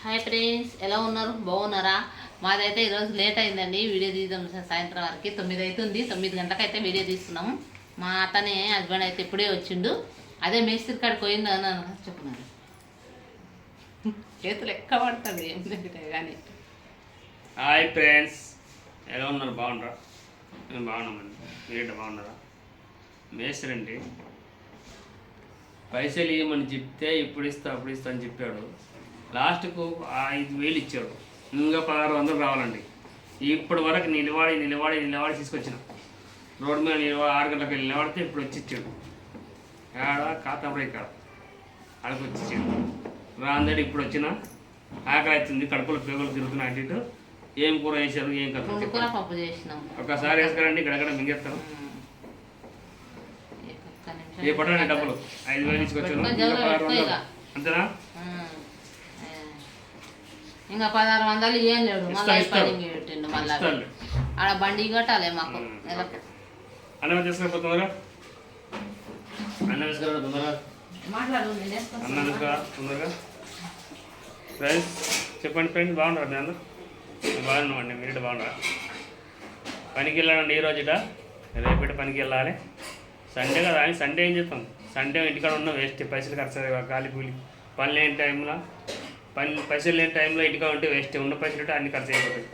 Hi friends, ఎలా ఉన్నారు? బాగున్నారా? మాదైతే ఈరోజు లేట్ అయిందండి. వీడియో తీద్దాం సాయంత్రం వరకు 9 అవుతుంది. 9 గంటలకు అయితే వీడియో తీస్తున్నాము. మా అతనే హస్బెండ్ అయితే ఇప్పుడే వచ్చిండు. అదే మేస్త్రి కాడికి పోయిండు అని చెప్పున్నాడు. చేతులు ఎక్క పడుతుంది ఎందుకంటే కానీ. హాయ్ ఫ్రెండ్స్, ఎలా ఉన్నారు? బాగున్నారా? మేము బాగున్నామండి. మీరు బాగున్నారా? మేస్త్రి అండి, పైసలు ఇవ్వమని చెప్తే ఇప్పుడు ఇస్తా అప్పుడు ఇస్తా అని చెప్పాడు. లాస్ట్కు 5,000 ఇచ్చాడు. ఇంకా 1,600 రావాలండి. ఇప్పటి వరకు నిలబడి తీసుకొచ్చిన రోడ్డు మీద 6 గంటలకు నిలబడితే ఇప్పుడు వచ్చి ఇచ్చాడు. ఆడ కాతాపురం ఇక్కడ ఆడకు వచ్చి ఇచ్చాడు. రాందడి ఇప్పుడు వచ్చిన ఆకలి అవుతుంది, కడుపులో పేగులు తిరుగుతున్నాయి. అటు ఇటు ఏం కూర వేసారు, ఏం కథ ఒకసారి వేసుకురండి. ఇక్కడెక్కడ మింగేస్తాను. ఏ పట్టండి డబ్బులు 5,000 తీసుకొచ్చాను. అంతేనా? ఇంకా 1,600 ఏం లేడు. మళ్ళీ పెట్టిండు. మళ్ళీ ఆడ బండి కట్టాలి మాకు. అన్నం తీసుకుపోతున్నారా? అన్నం తీసుకురా తొందరగా. అన్నం తీసుకురా తొందరగా. ఫ్రెండ్స్ చెప్పండి. ఫ్రెండ్స్ బాగున్నారు? నేను బాగున్నామండి. మీరు బాగున్నారా? పనికి వెళ్ళానండి ఈరోజుట. రేపటి పనికి వెళ్ళాలి. సండే కదా అని సండే ఏం చేస్తాం? సండే ఇంటికాడ ఉన్న వేస్ట్. పైసలు ఖర్చు గాలి కూలి. పని లేని టైంలో పైసలు లేని టైంలో ఇంటికాడ ఉంటే వేస్ట్. ఉన్న పైసలు ఉంటే అన్ని ఖర్చు అయిపోతాయి.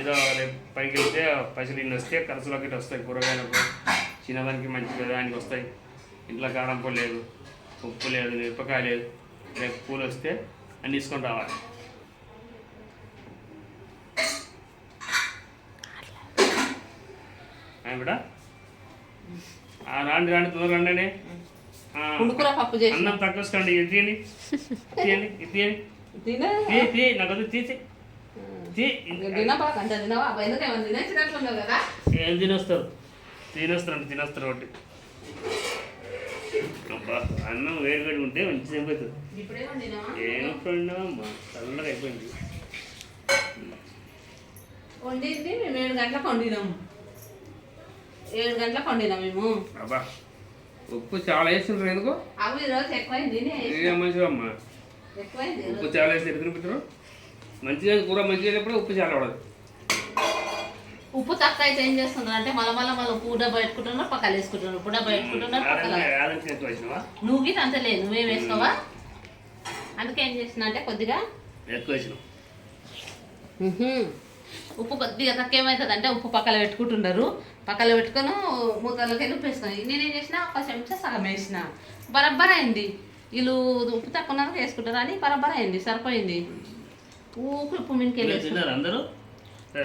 ఏదో రేపు పైకి వెళ్తే పైసలు ఇన్ని వస్తే ఖర్చులోకి ఇటు వస్తాయి. కూరగాయలకు చిన్నదానికి మంచి దానికి వస్తాయి. ఇంట్లో కారం పొడి లేదు, ఉప్పు లేదు, మిరపకాయ లేదు. రేపు పూలు వస్తే అన్ని తీసుకొని రావాలి. కూడా రాండి తొందరగా రండి. అన్నం తక్కువసుకోండి. ఇది తీయండి, తీయండి, ఇది తీయండి. నాకు వద్దు, తీసి ఏం తినేస్తారు? తినేస్తారు ఒకటి. అబ్బా, అన్నం వేడి ఉంటే మంచిగా అయిపోతుంది. ఏం పండుగమ్మా, చల్లగా అయిపోయింది. వండింది మేము 7 గంటలకు వండినాము. 7 గంటలకు వండినాం మేము. అబ్బా, ఉప్పు చాలా వేస్తుంటారు. ఎందుకు అవి ఈరోజు ఎక్కువైంది. మంచిగా అమ్మా, ఉప్పు చాలా వేసి ఎదుగుతారు. మంచిగా కూర మంచిగా అయినప్పుడు ఉప్పు చాలా పడదు. ఉప్పు తక్కువ అయితే ఏం చేస్తున్నారు అంటే మళ్ళీ ఉప్పు డబ్బా పెట్టుకుంటున్నారు, పక్కన వేసుకుంటున్నారు. ఉప్పు డబ్బా పెట్టుకుంటున్నారు, పక్కన. నువ్వు గిట్ అంత లేదు, నువ్వేం వేసుకోవా? అందుకే ఏం చేస్తున్నా అంటే కొద్దిగా ఎక్కువ వేసినావు. ఉప్పు కొద్దిగా తక్కువ ఏమవుతుంది అంటే ఉప్పు పక్కన పెట్టుకుంటున్నారు. పక్కన పెట్టుకొని మూతలోకి వెళ్ళి ఉప్పు వేసుకొని నేనేం చేసిన ఒక చెంచా సగం వేసిన. బరబ్బర్ అయింది. వీళ్ళు ఉప్పు తక్కువ ఉన్నారు వేసుకుంటారు అని బరబ్బర్ అయింది, సరిపోయింది. ఊపు ఉప్పు మీదకి వెళ్ళి అందరూ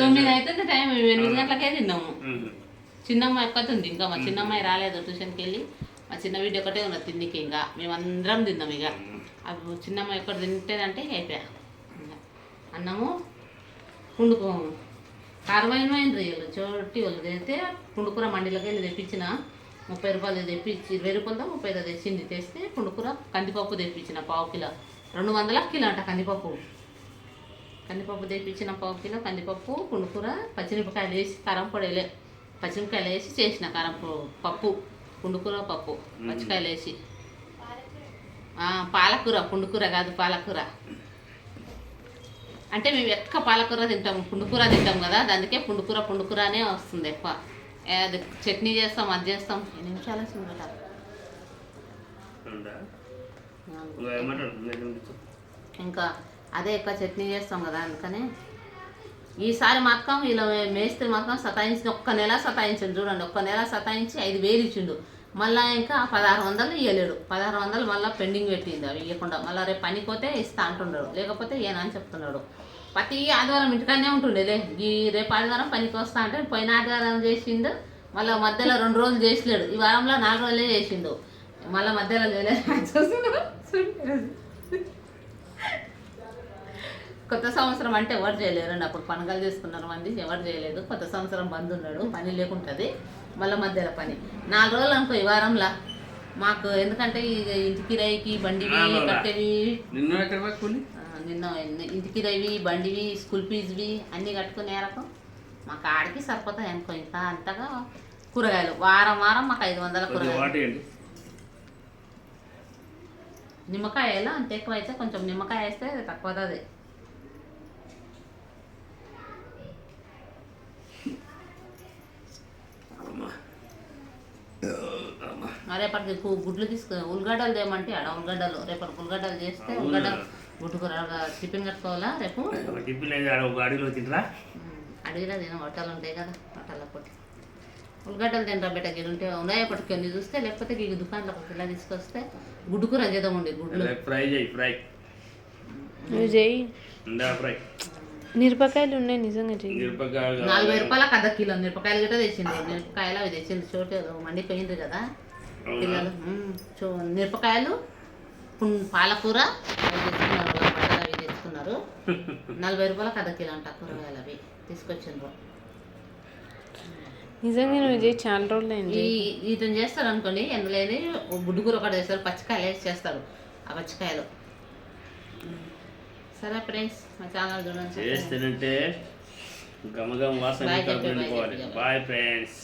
9 అవుతుంది టైం. 8 గంటలకే తిన్నాము. చిన్నమ్మాయి ఒక్కతుంది. ఇంకా మా చిన్నమ్మాయి రాలేదు ట్యూషన్కి వెళ్ళి. మా చిన్న వీడియో ఒకటే ఉన్నది తిండికి. ఇంకా మేమందరం తిన్నాం. ఇక అవి చిన్నమ్మాయి ఒక్కటి తింటేదంటే అయిపోయా. అన్నము పుండుకో కారమైన రొయ్యలు చోటి వాళ్ళు తెస్తే పుండుకూర మండీలోకి వెళ్ళి తెప్పించిన. 30 రూపాయలు తెప్పించి 20 రూపాయలతో 30 తెచ్చింది. తెస్తే పుండుకూర కందిపప్పు తెప్పించిన 1/2 కిలో. 200 కిలో అంట కందిపప్పు తెప్పించిన 1/2 కిలో కందిపప్పు, పుండుకూర, పచ్చిమిరపకాయలు వేసి కారం పొడి పచ్చిమిరపకాయలు వేసి చేసిన కారం పప్పు, పుండుకూర పప్పు, పచ్చికాయలు వేసి. పాలకూర, పుండుకూర కాదు పాలకూర. అంటే మేము ఎక్కువ పాలకూర తింటాము, పుండుకూర తింటాం కదా, అందుకే పుండుకూర అనే వస్తుంది ఎక్కువ. అది చట్నీ చేస్తాం, అది చేస్తాం. 2 నిమిషాలు చూడట. ఇంకా అదే ఎక్కువ చట్నీ చేస్తాం కదా, అందుకని. ఈసారి మాత్రం ఇలా మేస్త్రి మాత్రం సతాయించి ఒక్క నెల సతాయించండి. చూడండి, ఒక్క నెల సతాయించి 5,000 ఇచ్చిండు. మళ్ళీ ఇంకా 1,600 ఇవ్వలేడు. 1,600 మళ్ళీ పెండింగ్ పెట్టింది. అవి ఇవ్వకుండా మళ్ళీ రేపు పనికి పోతే ఇస్తా అంటున్నాడు, లేకపోతే ఏనని చెప్తున్నాడు. ప్రతి ఆదివారం ఇంటికాడనే ఉంటుండేలే. రేపు ఆదివారం పనికి వస్తా అంటే పోయిన ఆదివారం చేసిండు. మళ్ళీ మధ్యలో 2 రోజులు చేసలేడు. ఈ వారంలో 4 రోజులే చేసిండు. మళ్ళీ మధ్యలో చేయలేదు. కొత్త సంవత్సరం అంటే ఎవరు చేయలేరండి. అప్పుడు పండుగలు చేసుకున్నారు మంది, ఎవరు చేయలేదు. కొత్త సంవత్సరం బంద్ ఉన్నాడు, పని లేకుంటుంది. మళ్ళీ మధ్యలో పని 4 రోజులు అనుకో ఈ వారంలో మాకు. ఎందుకంటే ఇంటి కిరాయికి బండివి కట్టేవి, నిన్న ఇంటి కిరాయివి బండివి స్కూల్ ఫీజువి అన్నీ కట్టుకునే రకం మాకు ఆడికి సరిపోతాయి అనుకో. ఇంకా అంతగా కూరగాయలు వారం మాకు 500 కూరగాయలు. నిమ్మకాయ ఎలా అంత ఎక్కువ అయితే కొంచెం నిమ్మకాయ వేస్తే తక్కువ అవుతుంది. రేపటికి గుడ్లు ఉల్లిగడ్డలు తేమంటే ఆడ ఉల్లిగడ్డలు రేపటికి ఉల్లిగడ్డలు చేస్తే ఉల్లిగడ్డ గుడ్డు కూర టిఫిన్ కట్టుకోవాలా రేపు. టిఫిన్ అడవిలో తింటారా? అడవిలో తిన హోటలు ఉంటాయి కదా, హోటల్లో పొట్టి ఉల్లిగడ్డలు తింటా బిడ్డ గిన్నె ఉంటే ఉన్నాయో పట్టుకొని చూస్తే, లేకపోతే ఈ దుకాణంలో ఒక పిల్ల తీసుకొస్తే గుడ్డు కూర చేద్దాం ఉండి గుడ్లు ఫ్రై చేయి ఫ్రై ఫ్రై. మిరపకాయలు ఉన్నాయి నిజంగా చెయ్యి. మిరపకాయలు 40 రూపాయలకు అర్ధ కిలో మిరపకాయలు గిట్ట తెచ్చింది. మిరపకాయలు అవి తెచ్చింది, చోటు మండిపోయింది కదా పిల్లలు. మిరపకాయలు పాలకూర అవి తెచ్చుకున్నారు, బట్టలు అవి తెచ్చుకున్నారు. 40 రూపాయలకు అర్ధ కిలో అంట కూరగాయలు అవి తీసుకొచ్చిండ్రు. నిజంగా నువ్వు చేయి చాలా రోజులు అయింది. ఇతను చేస్తారు అనుకోండి, ఎందులో గుడ్డు కూర ఒకటి చేస్తారు, పచ్చికాయలు వేసి చేస్తారు. ఆ పచ్చికాయలు సరే ఫ్రెండ్స్, మా ఛానల్ చూడండి. చేస్తేనంటే గమగమ వాసన. Bye friends.